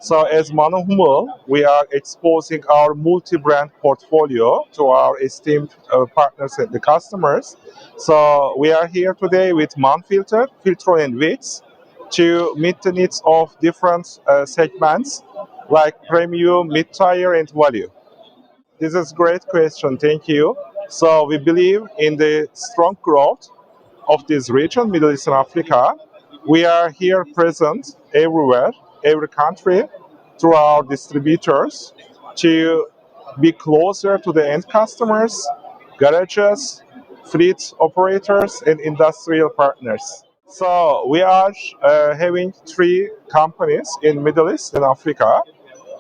So as MANN+HUMMEL, we are exposing our multi-brand portfolio to our esteemed partners and the customers. So we are here today with MANN-FILTER, FILTRON and WIX to meet the needs of different segments like premium, mid-tier and value. This is a great question, thank you. So we believe in the strong growth of this region, Middle East and Africa. We are here present everywhere, every country, through our distributors to be closer to the end customers, garages, fleet operators, and industrial partners. So we are having 3 companies in Middle East and Africa.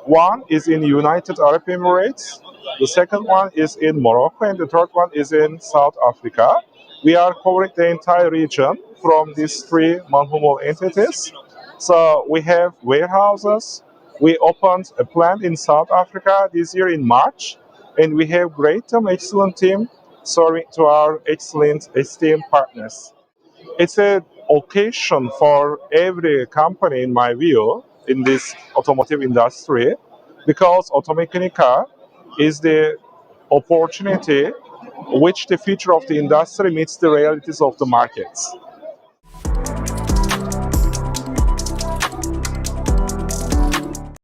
One is in United Arab Emirates, the second one is in Morocco, and the third one is in South Africa. We are covering the entire region from these 3 MANN+HUMMEL entities. So we have warehouses. We opened a plant in South Africa this year in March, and we have great team, excellent team, serving to our excellent esteemed partners. It's an occasion for every company, in my view, in this automotive industry, because Automechanika is the opportunity which the future of the industry meets the realities of the markets.